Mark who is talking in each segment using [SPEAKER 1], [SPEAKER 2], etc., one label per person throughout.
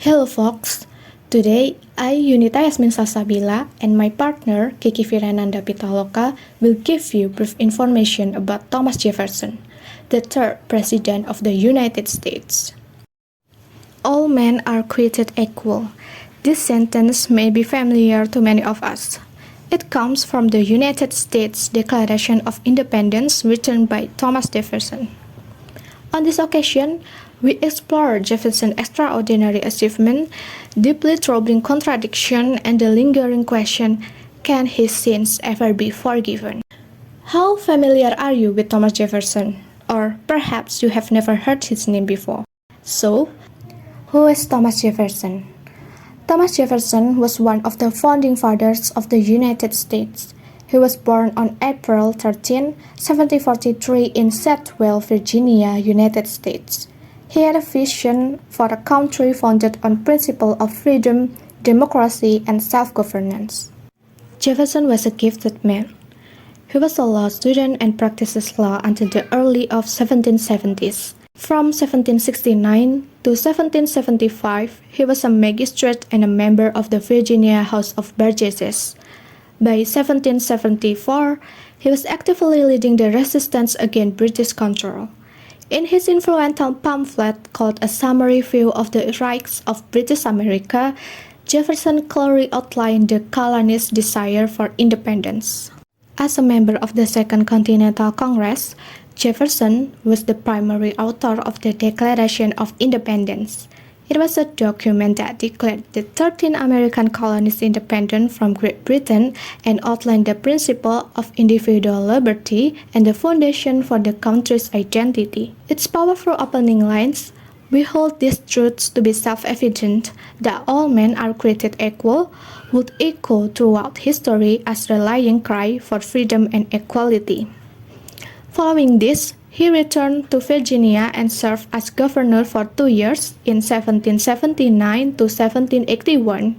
[SPEAKER 1] Hello folks, today I, Yunita Yasmine Salsabilla, and my partner Kiki Virenanda Pitaloka will give you brief information about Thomas Jefferson, the third President of the United States. All men are created equal. This sentence may be familiar to many of us. It comes from the United States Declaration of Independence written by Thomas Jefferson. On this occasion, we explore Jefferson's extraordinary achievement, deeply troubling contradiction, and the lingering question, can his sins ever be forgiven? How familiar are you with Thomas Jefferson? Or perhaps you have never heard his name before. So, who is Thomas Jefferson? Thomas Jefferson was one of the founding fathers of the United States. He was born on April 13, 1743 in Sethwell, Virginia, United States. He had a vision for a country founded on principles of freedom, democracy, and self-governance. Jefferson was a gifted man. He was a law student and practiced law until the early of 1770s. From 1769 to 1775, he was a magistrate and a member of the Virginia House of Burgesses. By 1774, he was actively leading the resistance against British control. In his influential pamphlet called A Summary View of the Rights of British America, Jefferson clearly outlined the colonists' desire for independence. As a member of the Second Continental Congress, Jefferson was the primary author of the Declaration of Independence. It was a document that declared the 13 American colonies independent from Great Britain and outlined the principle of individual liberty and the foundation for the country's identity. Its powerful opening lines, "We hold these truths to be self-evident, that all men are created equal," would echo throughout history as a rallying cry for freedom and equality. Following this, he returned to Virginia and served as governor for 2 years in 1779 to 1781.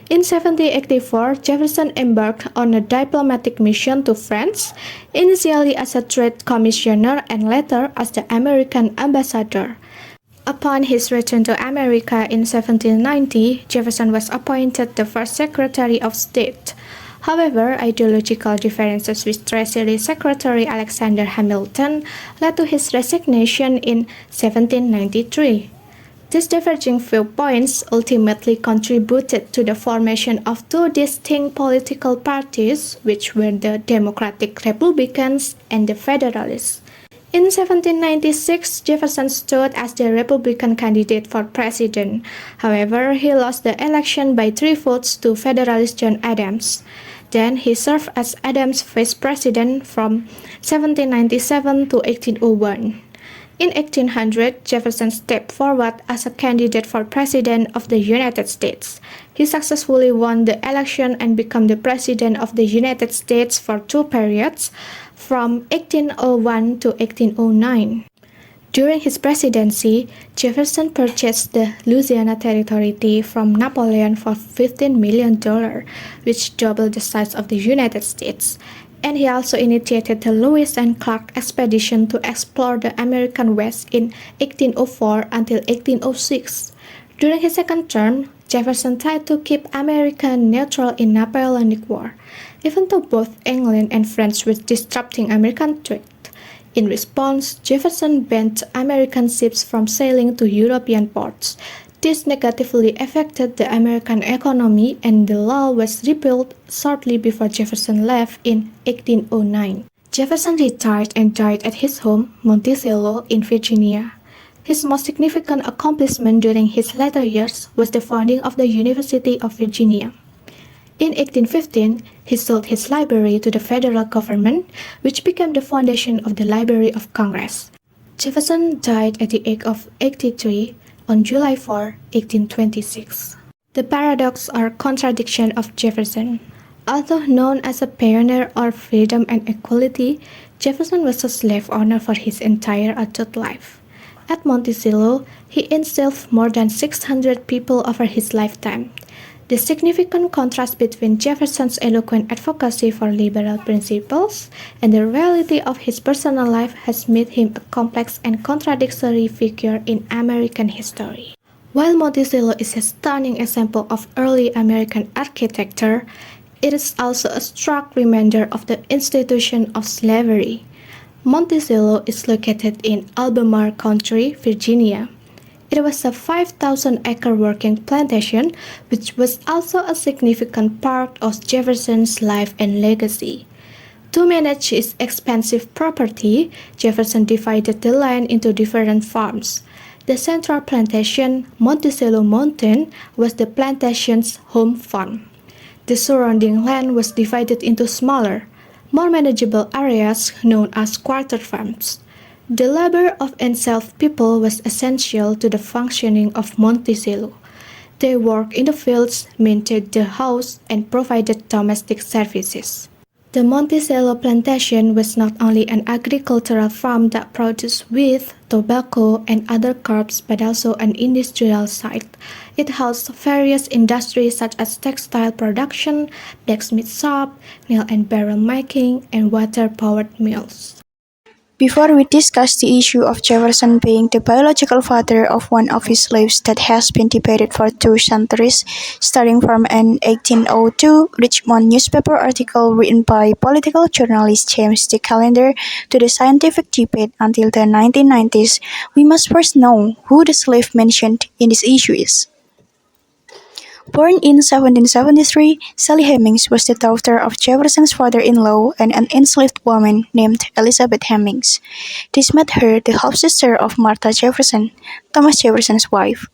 [SPEAKER 1] In 1784, Jefferson embarked on a diplomatic mission to France, initially as a trade commissioner and later as the American ambassador. Upon his return to America in 1790, Jefferson was appointed the first Secretary of State. However, ideological differences with Treasury Secretary Alexander Hamilton led to his resignation in 1793. These diverging viewpoints ultimately contributed to the formation of two distinct political parties, which were the Democratic Republicans and the Federalists. In 1796, Jefferson stood as the Republican candidate for president. However, he lost the election by 3 votes to Federalist John Adams. Then he served as Adams' vice president from 1797 to 1801. In 1800, Jefferson stepped forward as a candidate for president of the United States. He successfully won the election and became the president of the United States for 2 periods, from 1801 to 1809. During his presidency, Jefferson purchased the Louisiana Territory from Napoleon for $15 million, which doubled the size of the United States. And he also initiated the Lewis and Clark expedition to explore the American West in 1804 until 1806. During his second term, Jefferson tried to keep America neutral in Napoleonic War, even though both England and France were disrupting American trade. In response, Jefferson banned American ships from sailing to European ports. This negatively affected the American economy, and the law was repealed shortly before Jefferson left in 1809. Jefferson retired and died at his home, Monticello, in Virginia. His most significant accomplishment during his later years was the founding of the University of Virginia. In 1815, he sold his library to the federal government, which became the foundation of the Library of Congress. Jefferson died at the age of 83 on July 4, 1826. The paradox or contradiction of Jefferson. Although known as a pioneer of freedom and equality, Jefferson was a slave owner for his entire adult life. At Monticello, he enslaved more than 600 people over his lifetime. The significant contrast between Jefferson's eloquent advocacy for liberal principles and the reality of his personal life has made him a complex and contradictory figure in American history. While Monticello is a stunning example of early American architecture, it is also a stark reminder of the institution of slavery. Monticello is located in Albemarle County, Virginia. It was a 5,000-acre working plantation, which was also a significant part of Jefferson's life and legacy. To manage his expansive property, Jefferson divided the land into different farms. The central plantation, Monticello Mountain, was the plantation's home farm. The surrounding land was divided into smaller, more manageable areas known as quarter farms. The labor of enslaved people was essential to the functioning of Monticello. They worked in the fields, maintained the house, and provided domestic services. The Monticello plantation was not only an agricultural farm that produced wheat, tobacco, and other crops, but also an industrial site. It housed various industries such as textile production, blacksmith shop, mill and barrel making, and water-powered mills.
[SPEAKER 2] Before we discuss the issue of Jefferson being the biological father of one of his slaves that has been debated for 2 centuries, starting from an 1802 Richmond newspaper article written by political journalist James D. Callender to the scientific debate until the 1990s, we must first know who the slave mentioned in this issue is. Born in 1773, Sally Hemings was the daughter of Jefferson's father-in-law and an enslaved woman named Elizabeth Hemings. This made her the half-sister of Martha Jefferson, Thomas Jefferson's wife.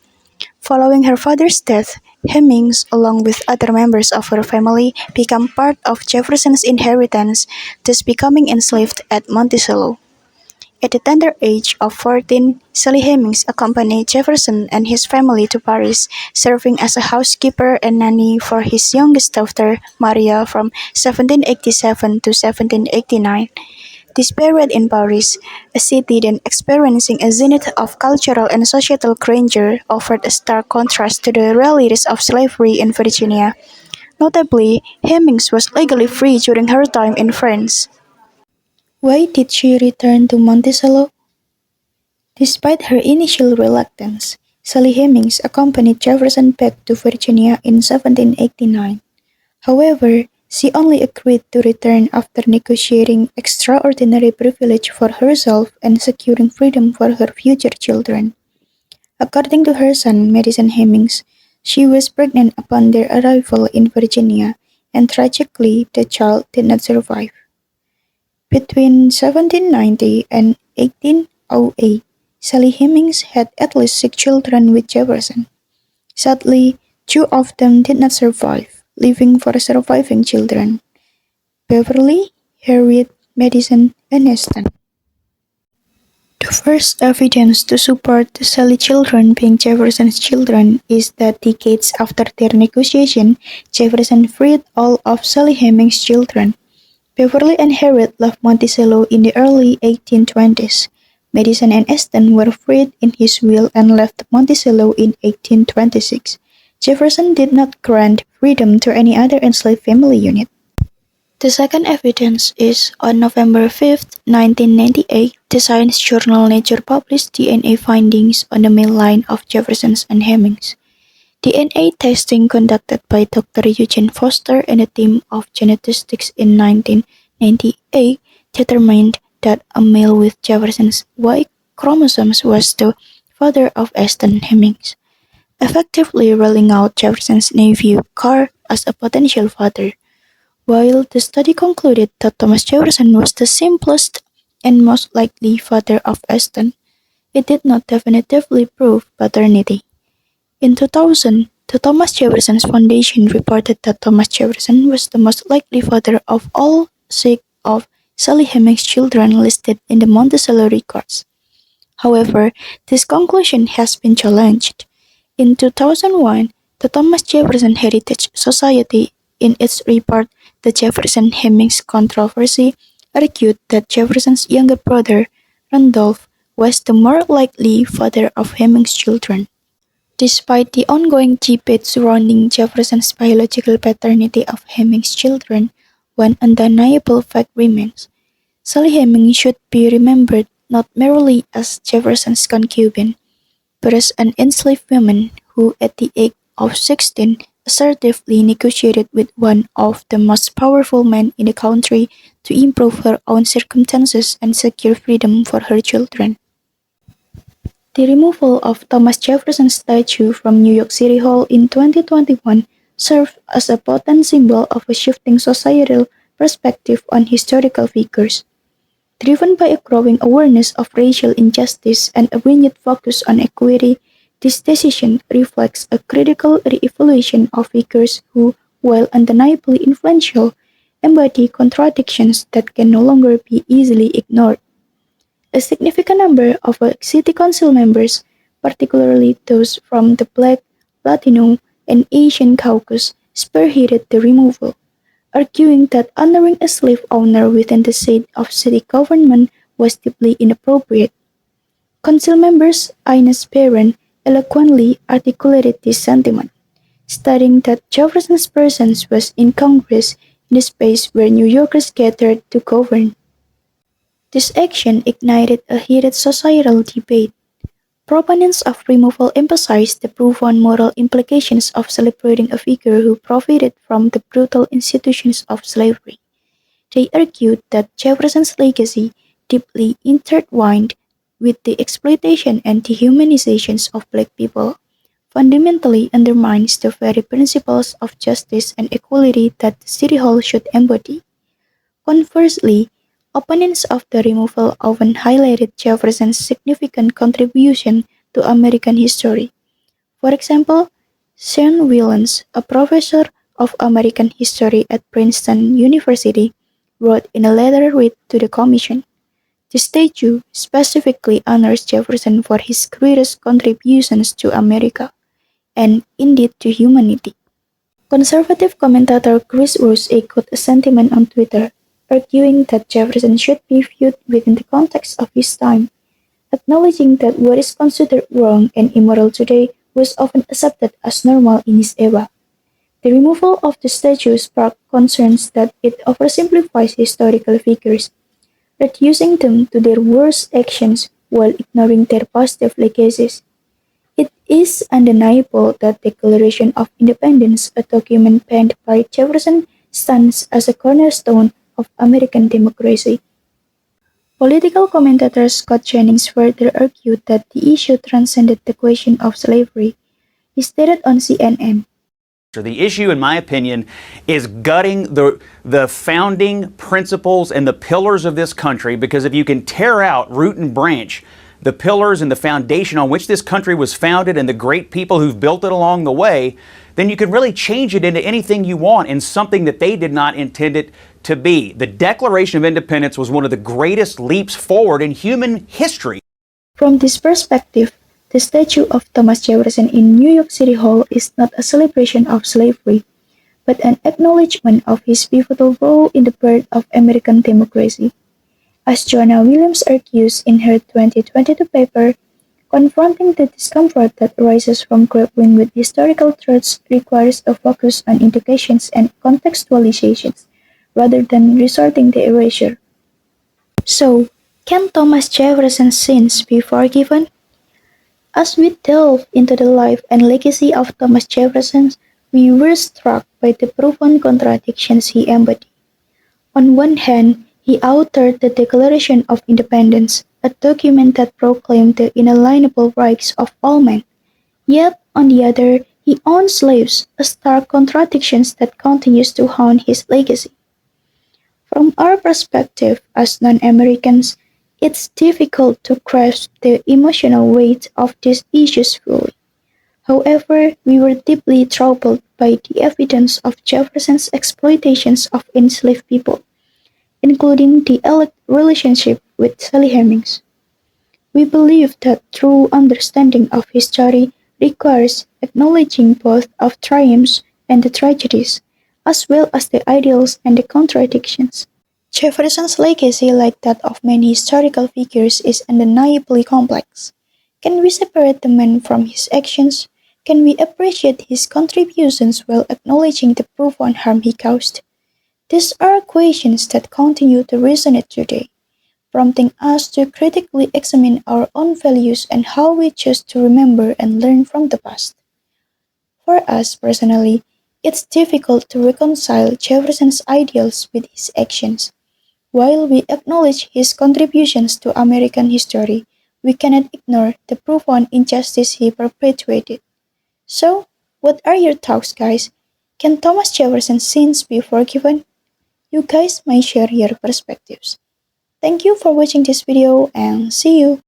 [SPEAKER 2] Following her father's death, Hemings, along with other members of her family, became part of Jefferson's inheritance, thus becoming enslaved at Monticello. At the tender age of 14, Sally Hemings accompanied Jefferson and his family to Paris, serving as a housekeeper and nanny for his youngest daughter, Maria, from 1787 to 1789. This period in Paris, a city then experiencing a zenith of cultural and societal grandeur, offered a stark contrast to the realities of slavery in Virginia. Notably, Hemings was legally free during her time in France. Why did she return to Monticello? Despite her initial reluctance, Sally Hemings accompanied Jefferson back to Virginia in 1789. However, she only agreed to return after negotiating extraordinary privilege for herself and securing freedom for her future children. According to her son, Madison Hemings, she was pregnant upon their arrival in Virginia, and tragically, the child did not survive. Between 1790 and 1808, Sally Hemings had at least 6 children with Jefferson. Sadly, 2 of them did not survive, leaving 4 surviving children: Beverly, Harriet, Madison, and Eston. The first evidence to support the Sally children being Jefferson's children is that decades after their negotiation, Jefferson freed all of Sally Hemings' children. Beverly and Harriet left Monticello in the early 1820s. Madison and Eston were freed in his will and left Monticello in 1826. Jefferson did not grant freedom to any other enslaved family unit. The second evidence is, on November 5, 1998, the science journal Nature published DNA findings on the male line of Jefferson's and Hemings. DNA testing conducted by Dr. Eugene Foster and a team of geneticists in 1998 determined that a male with Jefferson's Y chromosomes was the father of Eston Hemings, effectively ruling out Jefferson's nephew Carr as a potential father. While the study concluded that Thomas Jefferson was the simplest and most likely father of Eston, it did not definitively prove paternity. In 2000, the Thomas Jefferson Foundation reported that Thomas Jefferson was the most likely father of all 6 of Sally Hemings' children listed in the Monticello records. However, this conclusion has been challenged. In 2001, the Thomas Jefferson Heritage Society, in its report The Jefferson Hemings Controversy, argued that Jefferson's younger brother, Randolph, was the more likely father of Hemings' children. Despite the ongoing debate surrounding Jefferson's biological paternity of Hemings' children, one undeniable fact remains: Sally Hemings should be remembered not merely as Jefferson's concubine, but as an enslaved woman who, at the age of 16, assertively negotiated with one of the most powerful men in the country to improve her own circumstances and secure freedom for her children. The removal of Thomas Jefferson's statue from New York City Hall in 2021 served as a potent symbol of a shifting societal perspective on historical figures. Driven by a growing awareness of racial injustice and a renewed focus on equity, this decision reflects a critical re-evaluation of figures who, while undeniably influential, embody contradictions that can no longer be easily ignored. A significant number of city council members, particularly those from the Black, Latino, and Asian caucus, spearheaded the removal, arguing that honoring a slave owner within the seat of city government was deeply inappropriate. Council members Ines Barron eloquently articulated this sentiment, stating that Jefferson's presence was incongruous in a space where New Yorkers gathered to govern. This action ignited a heated societal debate. Proponents of removal emphasized the profound moral implications of celebrating a figure who profited from the brutal institutions of slavery. They argued that Jefferson's legacy, deeply intertwined with the exploitation and dehumanization of black people, fundamentally undermines the very principles of justice and equality that the City Hall should embody. Conversely, opponents of the removal often highlighted Jefferson's significant contribution to American history. For example, Sean Williams, a professor of American history at Princeton University, wrote in a letter read to the commission, "The statue specifically honors Jefferson for his greatest contributions to America, and indeed to humanity." Conservative commentator Chris Ross echoed a sentiment on Twitter, arguing that Jefferson should be viewed within the context of his time, acknowledging that what is considered wrong and immoral today was often accepted as normal in his era. The removal of the statue sparked concerns that it oversimplifies historical figures, reducing them to their worst actions while ignoring their positive legacies. It is undeniable that the Declaration of Independence, a document penned by Jefferson, stands as a cornerstone of American democracy. Political commentator Scott Jennings further argued that the issue transcended the question of slavery. He stated on CNN,
[SPEAKER 3] The issue, in my opinion, is gutting the founding principles and the pillars of this country, because if you can tear out root and branch the pillars and the foundation on which this country was founded and the great people who've built it along the way, then you can really change it into anything you want and something that they did not intend it to be. The Declaration of Independence was one of the greatest leaps forward in human history.
[SPEAKER 2] From this perspective, the statue of Thomas Jefferson in New York City Hall is not a celebration of slavery, but an acknowledgement of his pivotal role in the birth of American democracy. As Joanna Williams argues in her 2022 paper, confronting the discomfort that arises from grappling with historical truths requires a focus on indications and contextualizations, rather than resorting to erasure. So, can Thomas Jefferson's sins be forgiven? As we delve into the life and legacy of Thomas Jefferson, we were struck by the profound contradictions he embodied. On one hand, he authored the Declaration of Independence, a document that proclaimed the inalienable rights of all men. Yet, on the other, he owned slaves, a stark contradiction that continues to haunt his legacy. From our perspective as non-Americans, it's difficult to grasp the emotional weight of these issues fully. However, we were deeply troubled by the evidence of Jefferson's exploitations of enslaved people, including the alleged relationship with Sally Hemings. We believe that true understanding of history requires acknowledging both of triumphs and the tragedies, as well as the ideals and the contradictions. Jefferson's legacy, like that of many historical figures, is undeniably complex. Can we separate the man from his actions? Can we appreciate his contributions while acknowledging the profound harm he caused? These are questions that continue to resonate today, prompting us to critically examine our own values and how we choose to remember and learn from the past. For us personally, it's difficult to reconcile Jefferson's ideals with his actions. While we acknowledge his contributions to American history, we cannot ignore the profound injustice he perpetuated. So, what are your thoughts, guys? Can Thomas Jefferson's sins be forgiven? You guys may share your perspectives. Thank you for watching this video and see you.